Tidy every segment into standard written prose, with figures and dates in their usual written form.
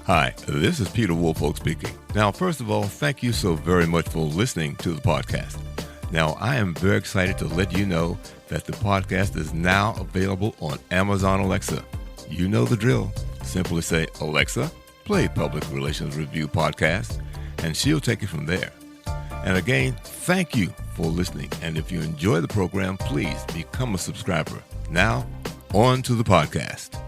Hi, this is Peter Woolfolk speaking. Now, first of all, thank you so very much for listening to the podcast. Now, I am very excited to let you know that the podcast is now available on Amazon Alexa. You know the drill. Simply say, Alexa, play Public Relations Review Podcast, and she'll take it from there. And again, thank you for listening. And if you enjoy the program, please become a subscriber. Now, on to the podcast.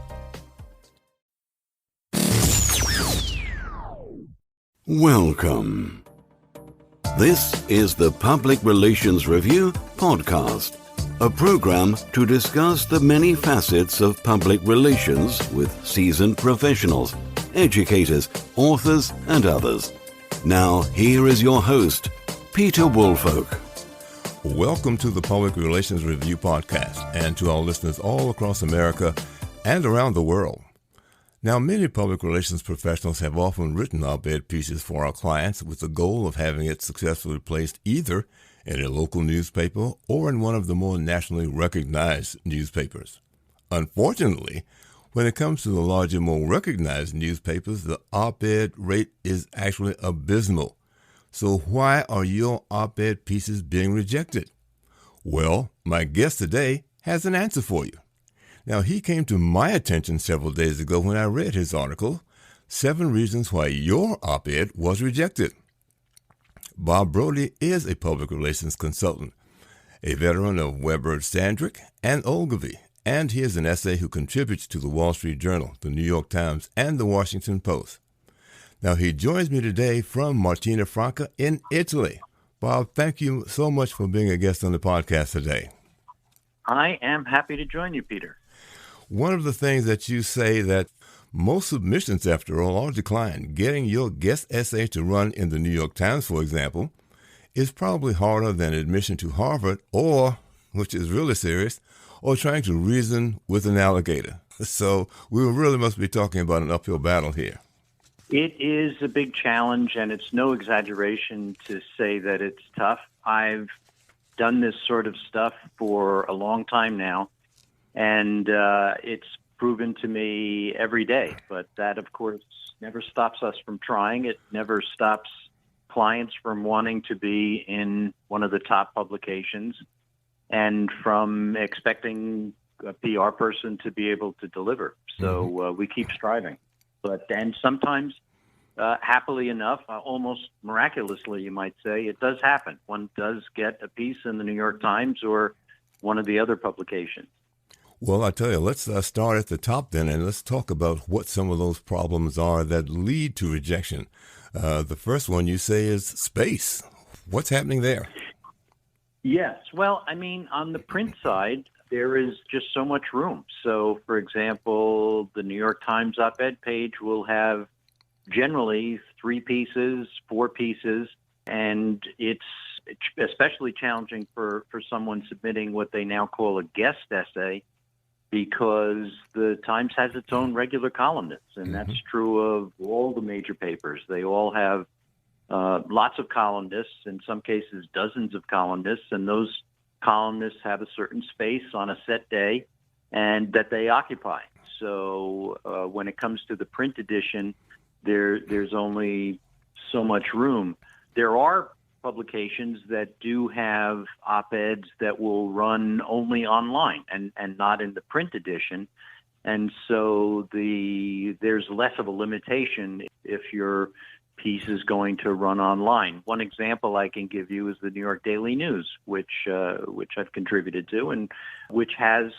Welcome. This is the Public Relations Review Podcast, a program to discuss the many facets of public relations with seasoned professionals, educators, authors, and others. Now, here is your host, Peter Woolfolk. Welcome to the Public Relations Review Podcast and to our listeners all across America and around the world. Now, many public relations professionals have often written op-ed pieces for our clients with the goal of having it successfully placed either in a local newspaper or in one of the more nationally recognized newspapers. Unfortunately, when it comes to the larger, more recognized newspapers, the op-ed rate is actually abysmal. So why are your op-ed pieces being rejected? Well, my guest today has an answer for you. Now, he came to my attention several days ago when I read his article, 7 Reasons Why Your Op-Ed Was Rejected. Bob Brody is a public relations consultant, a veteran of Weber Shandwick and Ogilvy, and he is an essay who contributes to the Wall Street Journal, the New York Times, and the Washington Post. Now, he joins me today from Martina Franca in Italy. Bob, thank you so much for being a guest on the podcast today. I am happy to join you, Peter. One of the things that you say that most submissions, after all, are declined. Getting your guest essay to run in the New York Times, for example, is probably harder than admission to Harvard or, which is really serious, or trying to reason with an alligator. So we really must be talking about an uphill battle here. It is a big challenge, and it's no exaggeration to say that it's tough. I've done this sort of stuff for a long time now, and it's proven to me every day. But that, of course, never stops us from trying. It never stops clients from wanting to be in one of the top publications and from expecting a PR person to be able to deliver. So we keep striving. But then sometimes, happily enough, almost miraculously, you might say, it does happen. One does get a piece in the New York Times or one of the other publications. Well, I tell you, let's start at the top then, and let's talk about what some of those problems are that lead to rejection. The first one you say is space. What's happening there? Yes. Well, I mean, on the print side, there is just so much room. So, for example, the New York Times op-ed page will have generally 3 pieces, 4 pieces, and it's especially challenging for someone submitting what they now call a guest essay, because the Times has its own regular columnists, and that's true of all the major papers. They all have lots of columnists, in some cases dozens of columnists, and those columnists have a certain space on a set day and that they occupy. So when it comes to the print edition, there's only so much room. There are publications that do have op-eds that will run only online and not in the print edition. And so there's less of a limitation if your piece is going to run online. One example I can give you is the New York Daily News, which I've contributed to, and which has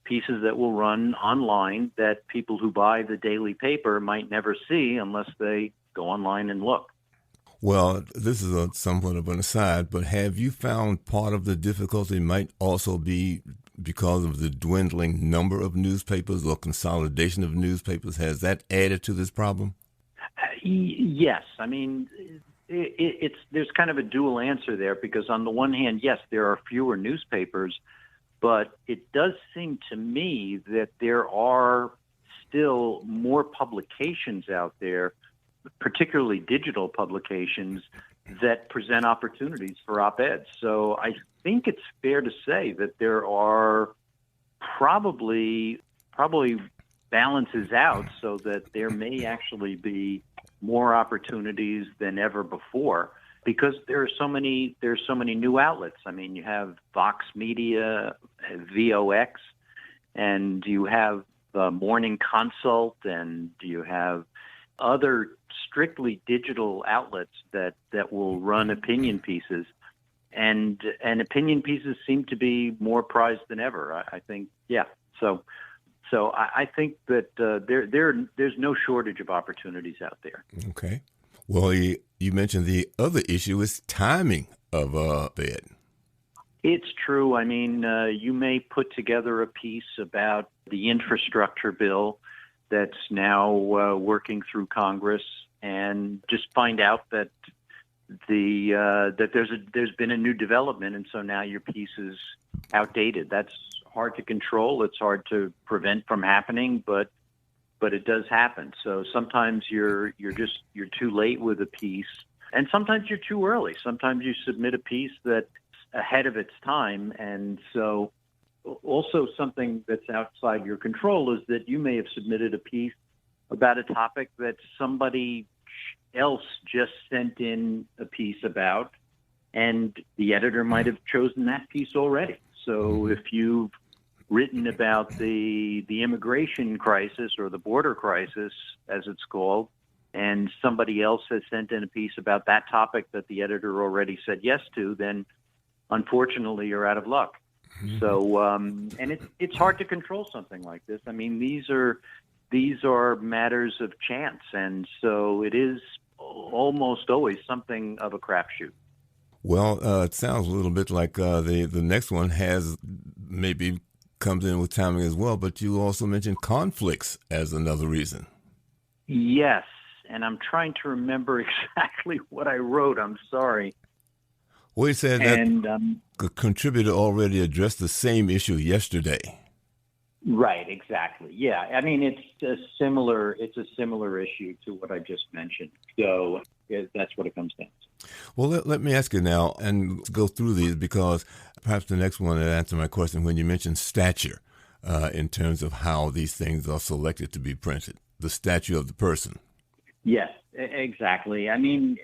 pieces that will run online that people who buy the daily paper might never see unless they go online and look. Well, this is somewhat of an aside, but have you found part of the difficulty might also be because of the dwindling number of newspapers or consolidation of newspapers? Has that added to this problem? Yes. I mean, there's kind of a dual answer there, because on the one hand, yes, there are fewer newspapers, but it does seem to me that there are still more publications out there, particularly digital publications, that present opportunities for op-eds. So I think it's fair to say that there are probably balances out so that there may actually be more opportunities than ever before, because there's so many new outlets. I mean, you have Vox Media, VOX, and you have the Morning Consult, and you have other strictly digital outlets that will run opinion pieces, and opinion pieces seem to be more prized than ever. I think, yeah. So I think that there's no shortage of opportunities out there. Okay. Well, you mentioned the other issue is timing of op-ed. It's true. I mean, you may put together a piece about the infrastructure bill that's now working through Congress, and just find out that there's been a new development, and so now your piece is outdated. That's hard to control. It's hard to prevent from happening, but it does happen. So sometimes you're too late with a piece, and sometimes you're too early. Sometimes you submit a piece that's ahead of its time, and so also something that's outside your control is that you may have submitted a piece about a topic that somebody else just sent in a piece about, and the editor might have chosen that piece already. So if you've written about the immigration crisis, or the border crisis, as it's called, and somebody else has sent in a piece about that topic that the editor already said yes to, then unfortunately you're out of luck. So, and it's hard to control something like this. I mean, these are matters of chance, and so it is almost always something of a crapshoot. Well, it sounds a little bit like the next one maybe comes in with timing as well, but you also mentioned conflicts as another reason. Yes, and I'm trying to remember exactly what I wrote. I'm sorry. Well, you said that a contributor already addressed the same issue yesterday. Right, exactly. Yeah, I mean, it's a similar issue to what I just mentioned. So that's what it comes down to. Well, let me ask you now, and go through these, because perhaps the next one will answer my question when you mentioned stature in terms of how these things are selected to be printed, the stature of the person. Yes, exactly. I mean,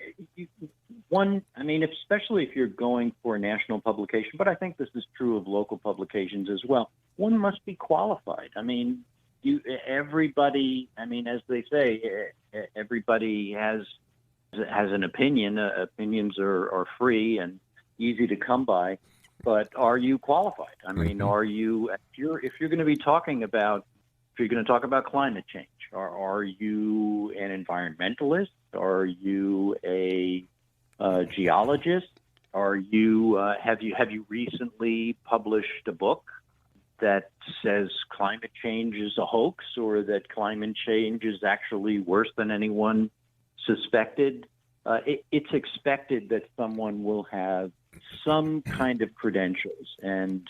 especially if you're going for a national publication, but I think this is true of local publications as well, one must be qualified. I mean, everybody, as they say, everybody has an opinion. Opinions are free and easy to come by, but are you qualified? I mean, are you, if you're going to be talking about, if you're going to talk about climate change, are you an environmentalist? Are you a geologist? Are you have you recently published a book that says climate change is a hoax, or that climate change is actually worse than anyone suspected? It's expected that someone will have some kind of credentials, and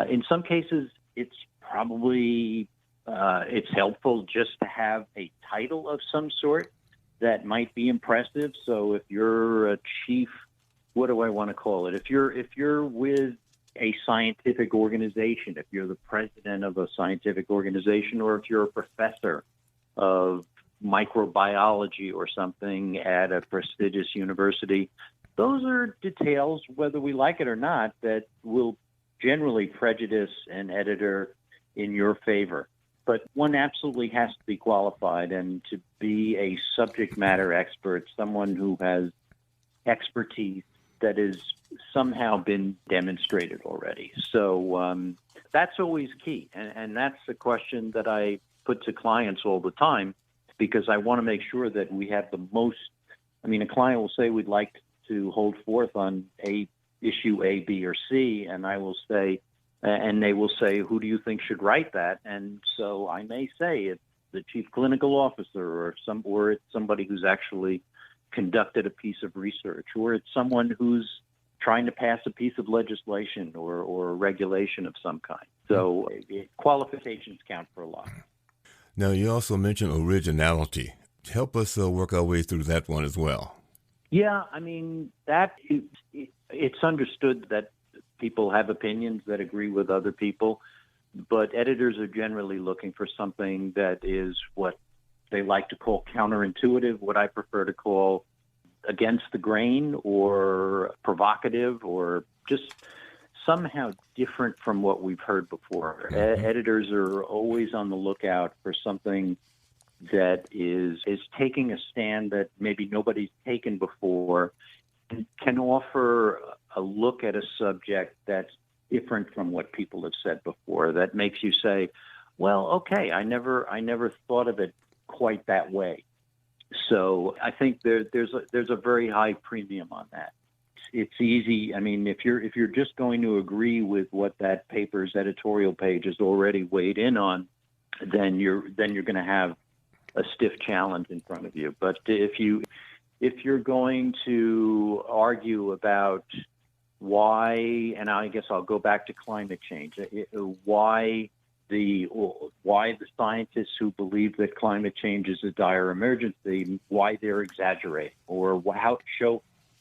in some cases, it's probably it's helpful just to have a title of some sort that might be impressive. So if you're a chief, what do I want to call it? If you're with a scientific organization, if you're the president of a scientific organization, or if you're a professor of microbiology or something at a prestigious university, those are details, whether we like it or not, that will generally prejudice an editor in your favor. But one absolutely has to be qualified, and to be a subject matter expert, someone who has expertise that has somehow been demonstrated already. So that's always key. And that's a question that I put to clients all the time, because I want to make sure that we have the most. A client will say, we'd like to hold forth on issue A, B, or C, and I will say, and they will say, who do you think should write that? And so I may say it's the chief clinical officer, or it's somebody who's actually conducted a piece of research, or it's someone who's trying to pass a piece of legislation or a regulation of some kind. So qualifications count for a lot. Now, you also mentioned originality. Help us work our way through that one as well. Yeah, it's understood that people have opinions that agree with other people, but editors are generally looking for something that is what they like to call counterintuitive, what I prefer to call against the grain or provocative or just somehow different from what we've heard before. Editors are always on the lookout for something that is taking a stand that maybe nobody's taken before and can offer a look at a subject that's different from what people have said before. That makes you say, well, okay, I never thought of it quite that way. So I think there's a very high premium on that. It's easy. I mean, if you're just going to agree with what that paper's editorial page has already weighed in on, then you're going to have a stiff challenge in front of you. But if you're going to argue about why, and I guess I'll go back to climate change, why the scientists who believe that climate change is a dire emergency, why they're exaggerating, or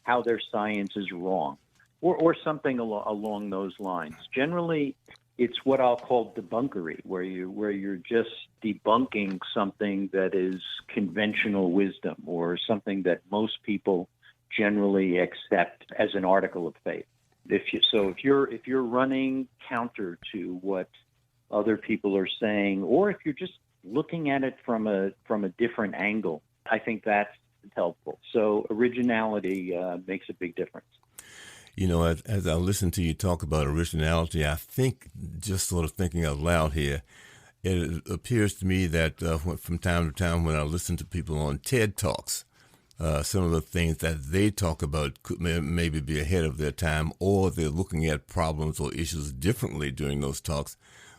how their science is wrong, or something along those lines. Generally, it's what I'll call debunkery, where you're just debunking something that is conventional wisdom or something that most people generally accept as an article of faith. If you're running counter to what other people are saying, or if you're just looking at it from a different angle, I think that's helpful. So originality makes a big difference. You know, as I listen to you talk about originality, I think, just sort of thinking out loud here, it appears to me that from time to time when I listen to people on TED Talks, some of the things that they talk about could maybe be ahead of their time, or they're looking at problems or issues differently during those talks,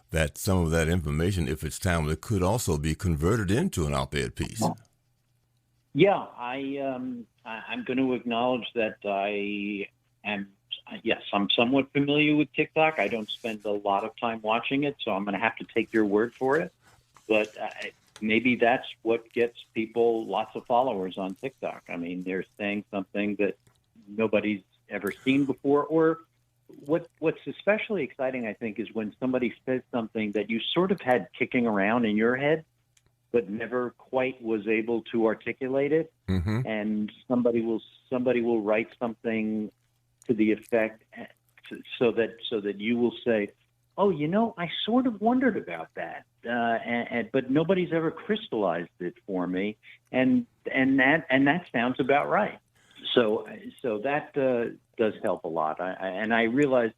that some of that information, if it's timely, could also be converted into an op-ed piece. Yeah, I'm going to acknowledge that I'm somewhat familiar with TikTok. I don't spend a lot of time watching it, so I'm going to have to take your word for it. But maybe that's what gets people lots of followers on TikTok. I mean, they're saying something that nobody's ever seen before. Or what's especially exciting, I think, is when somebody says something that you sort of had kicking around in your head, but never quite was able to articulate it. Mm-hmm. And somebody will write something to the effect so that you will say, oh, I sort of wondered about that, but nobody's ever crystallized it for me, and that sounds about right. So that does help a lot. I realize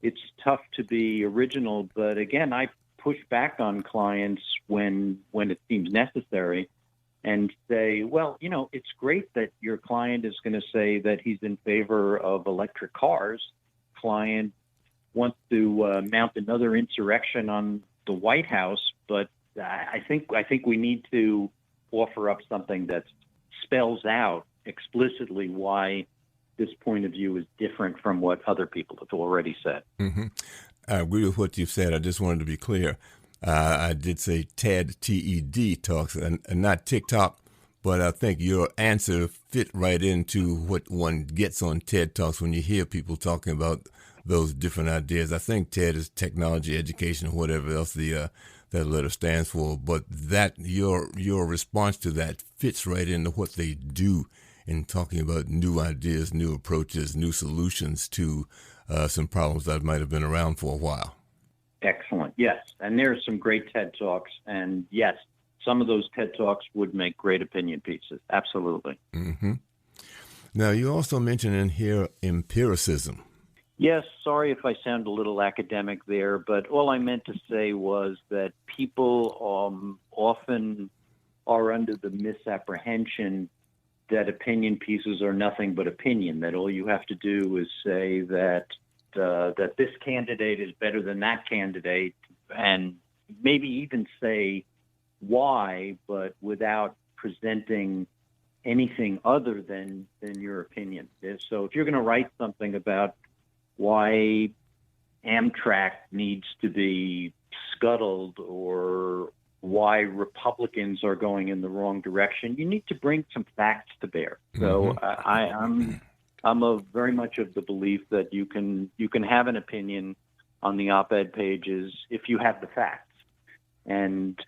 it's tough to be original, but again, I push back on clients when it seems necessary, and say, well, it's great that your client is going to say that he's in favor of electric cars. Client wants to mount another insurrection on the White House, but I think we need to offer up something that spells out explicitly why this point of view is different from what other people have already said. Mm-hmm. I agree with what you've said. I just wanted to be clear. I did say TED, T-E-D talks, and not TikTok, but I think your answer fit right into what one gets on TED Talks when you hear people talking about those different ideas. I think TED is technology, education, or whatever else that letter stands for, but that your response to that fits right into what they do in talking about new ideas, new approaches, new solutions to some problems that might have been around for a while. Excellent. Yes. And there are some great TED Talks. And yes, some of those TED Talks would make great opinion pieces. Absolutely. Mm-hmm. Now, you also mentioned in here empiricism. Yes. Sorry if I sound a little academic there, but all I meant to say was that people often are under the misapprehension that opinion pieces are nothing but opinion, that all you have to do is say that this candidate is better than that candidate, and maybe even say why, but without presenting anything other than your opinion. So if you're going to write something about why Amtrak needs to be scuttled or why Republicans are going in the wrong direction, you need to bring some facts to bear. So I'm very much of the belief that you can have an opinion on the op-ed pages if you have the facts. And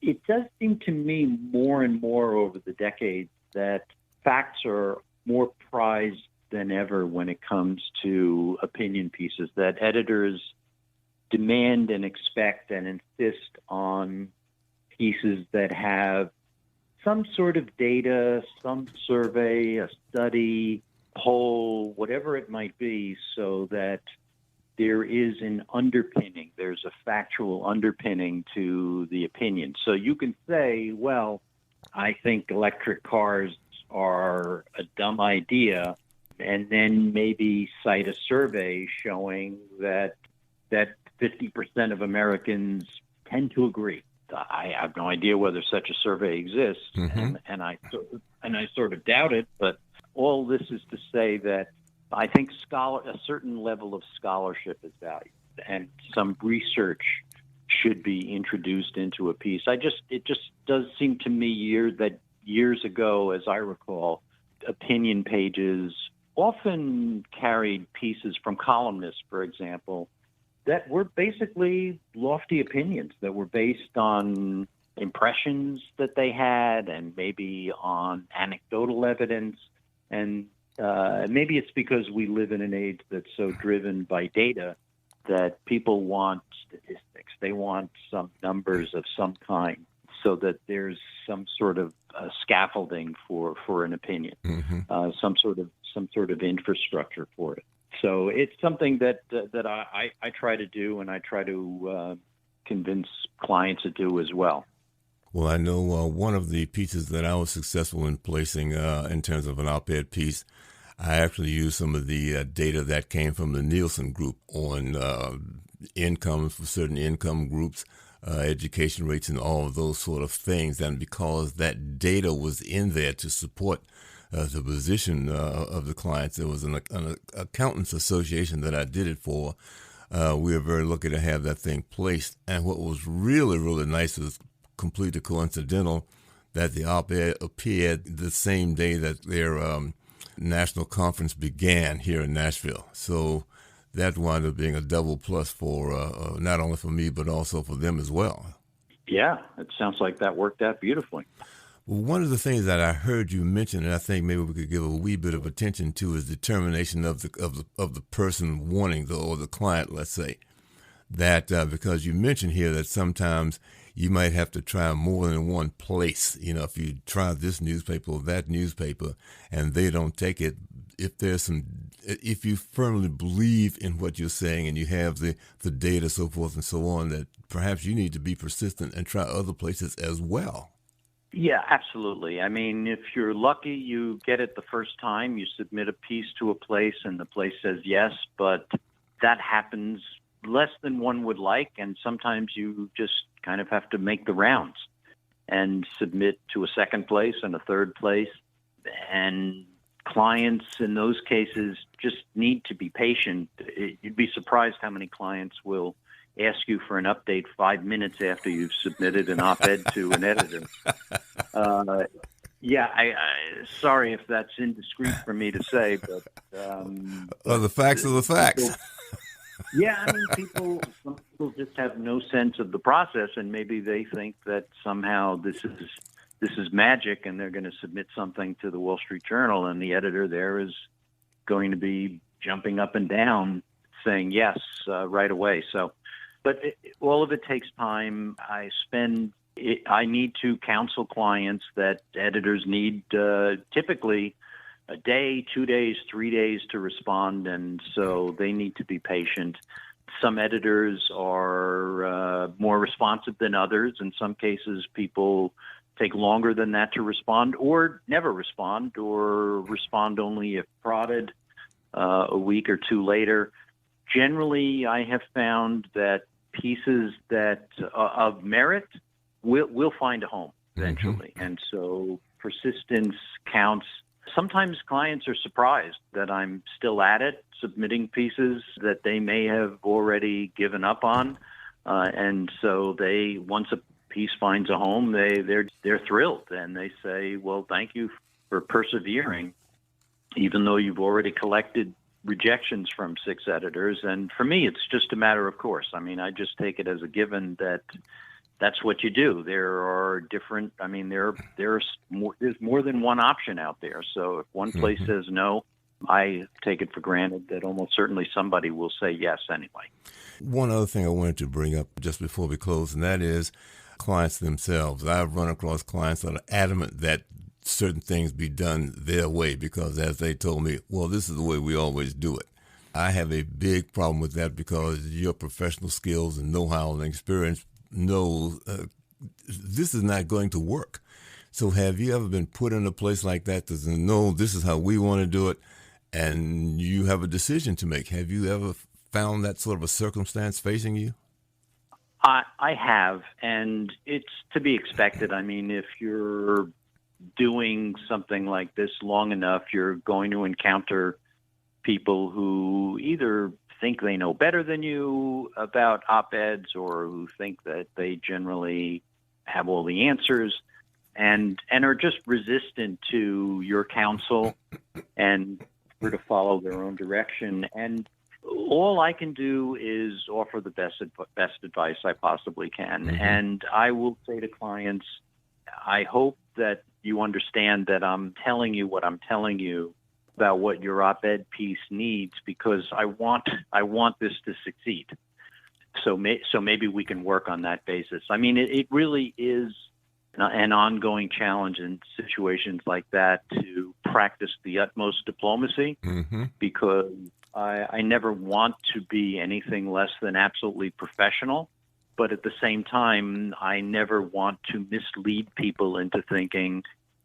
it does seem to me more and more over the decades that facts are more prized than ever when it comes to opinion pieces, that editors demand and expect and insist on pieces that have some sort of data, some survey, a study, poll, whatever it might be, so that there is an underpinning, there's a factual underpinning to the opinion. So you can say, well, I think electric cars are a dumb idea, and then maybe cite a survey showing that 50% of Americans tend to agree. I have no idea whether such a survey exists, and I sort of doubt it. But all this is to say that I think a certain level of scholarship is valued, and some research should be introduced into a piece. It just does seem to me years ago, as I recall, opinion pages often carried pieces from columnists, for example, that were basically lofty opinions that were based on impressions that they had and maybe on anecdotal evidence. And maybe it's because we live in an age that's so driven by data that people want statistics. They want some numbers of some kind so that there's some sort of scaffolding for an opinion, some sort of infrastructure for it. So it's something that I try to do, and I try to convince clients to do as well. Well, I know one of the pieces that I was successful in placing in terms of an op-ed piece, I actually used some of the data that came from the Nielsen Group on incomes for certain income groups, education rates, and all of those sort of things. And because that data was in there to support the position of the clients, there was an accountants association that I did it for. We were very lucky to have that thing placed. And what was really, really nice was completely coincidental that the op-ed appeared the same day that their national conference began here in Nashville. So that wound up being a double plus for not only for me, but also for them as well. Yeah, it sounds like that worked out beautifully. Well, one of the things that I heard you mention, and I think maybe we could give a wee bit of attention to, is determination of the person wanting or the client, let's say, that because you mentioned here that sometimes you might have to try more than one place. You know, if you try this newspaper or that newspaper and they don't take it, if you firmly believe in what you're saying and you have the data, so forth and so on, that perhaps you need to be persistent and try other places as well. Yeah, absolutely. I mean, if you're lucky, you get it the first time. You submit a piece to a place and the place says yes, but that happens less than one would like, and sometimes you just kind of have to make the rounds and submit to a second place and a third place. And clients in those cases just need to be patient. You'd be surprised how many clients will ask you for an update 5 minutes after you've submitted an op-ed to an editor. I sorry if that's indiscreet for me to say, but the facts are the facts. Yeah, I mean, some people just have no sense of the process, and maybe they think that somehow this is magic, and they're going to submit something to the Wall Street Journal, and the editor there is going to be jumping up and down saying yes right away. So, but all of it takes time. I need to counsel clients that editors need typically a day, 2 days, 3 days to respond, and so they need to be patient. Some editors are more responsive than others. In some cases, people take longer than that to respond, or never respond, or respond only if prodded a week or two later. Generally, I have found that pieces that of merit will find a home eventually, and so persistence counts. Sometimes clients are surprised that I'm still at it, submitting pieces that they may have already given up on, and so once a piece finds a home, they're thrilled, and they say, "Well, thank you for persevering, even though you've already collected rejections from 6 editors. And for me, it's just a matter of course. I mean, I just take it as a given that that's what you do. There are different, I mean, there's more than one option out there. So if one place says no, I take it for granted that almost certainly somebody will say yes anyway. One other thing I wanted to bring up just before we close, and that is clients themselves. I've run across clients that are adamant that certain things be done their way because, as they told me, well, this is the way we always do it. I have a big problem with that because your professional skills and know-how and experience know this is not going to work. So have you ever been put in a place like that to say, no, this is how we want to do it, and you have a decision to make? Have you ever found that sort of a circumstance facing you? I have, and it's to be expected. I mean, if you're doing something like this long enough, you're going to encounter people who either think they know better than you about op-eds or who think that they generally have all the answers and are just resistant to your counsel and to follow their own direction. And all I can do is offer the best advice I possibly can. Mm-hmm. And I will say to clients, I hope that you understand that I'm telling you what I'm telling you about what your op-ed piece needs because I want this to succeed. So maybe we can work on that basis. I mean, it really is an ongoing challenge in situations like that to practice the utmost diplomacy because I never want to be anything less than absolutely professional. But at the same time, I never want to mislead people into thinking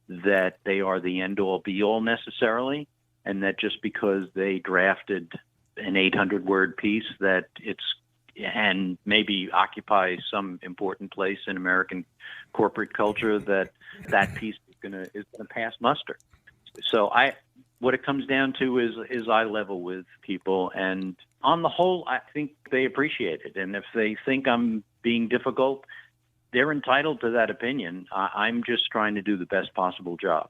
that they are the end-all, be-all necessarily, and that just because they drafted an 800-word piece that and maybe occupy some important place in American corporate culture, that piece is gonna pass muster. So what it comes down to is eye level with people, and on the whole, I think they appreciate it. And if they think I'm being difficult, they're entitled to that opinion. I'm just trying to do the best possible job.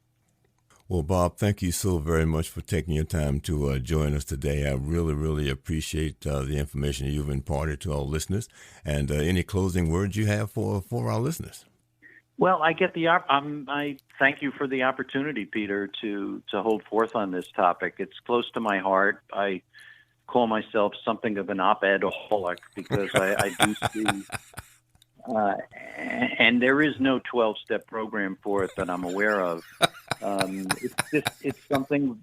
Well, Bob, thank you so very much for taking your time to join us today. I really, really appreciate the information you've imparted to our listeners. And any closing words you have for our listeners? Well, I get I thank you for the opportunity, Peter, to hold forth on this topic. It's close to my heart. I call myself something of an op-ed-aholic because I do see, and there is no 12-step program for it that I'm aware of. It's something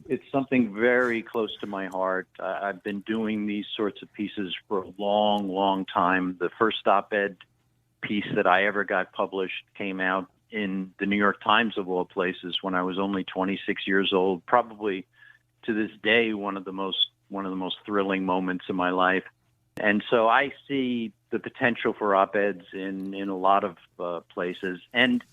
very close to my heart. I've been doing these sorts of pieces for a long, long time. The first op-ed piece that I ever got published came out in the New York Times, of all places, when I was only 26 years old. Probably to this day, one of the most thrilling moments of my life. And so I see the potential for op-eds in a lot of places. And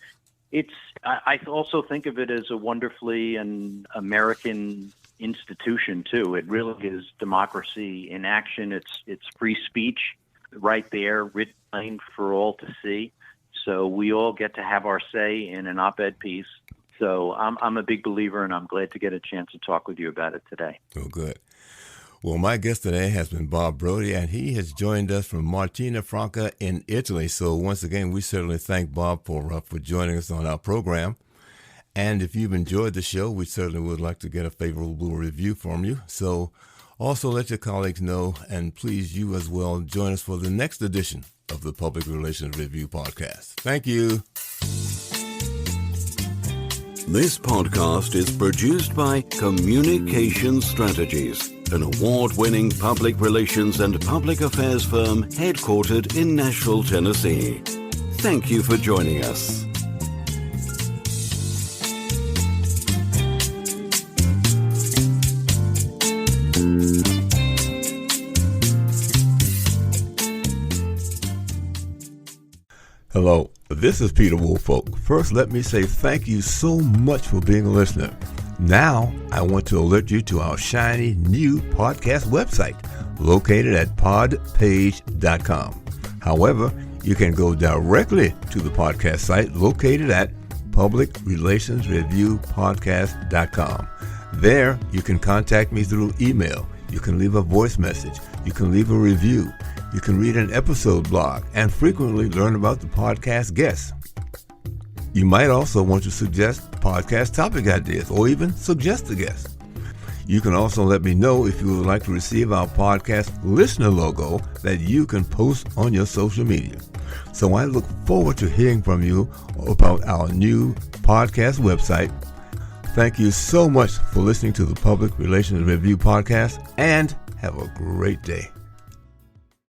I also think of it as a wonderfully an American institution too. It really is democracy in action. It's free speech right there, written plain for all to see. So we all get to have our say in an op-ed piece. So I'm a big believer, and I'm glad to get a chance to talk with you about it today. Oh, good. Well, my guest today has been Bob Brody, and he has joined us from Martina Franca in Italy. So once again, we certainly thank Bob for joining us on our program. And if you've enjoyed the show, we certainly would like to get a favorable review from you. So also let your colleagues know, and please, you as well, join us for the next edition of the Public Relations Review Podcast. Thank you. This podcast is produced by Communication Strategies, an award-winning public relations and public affairs firm headquartered in Nashville, Tennessee. Thank you for joining us. Hello, this is Peter Woolfolk. First, let me say thank you so much for being a listener. Now, I want to alert you to our shiny new podcast website located at podpage.com. However, you can go directly to the podcast site located at publicrelationsreviewpodcast.com. There, you can contact me through email. You can leave a voice message. You can leave a review. You can read an episode blog and frequently learn about the podcast guests. You might also want to suggest podcast topic ideas or even suggest a guest. You can also let me know if you would like to receive our podcast listener logo that you can post on your social media. So I look forward to hearing from you about our new podcast website. Thank you so much for listening to the Public Relations Review podcast, and have a great day.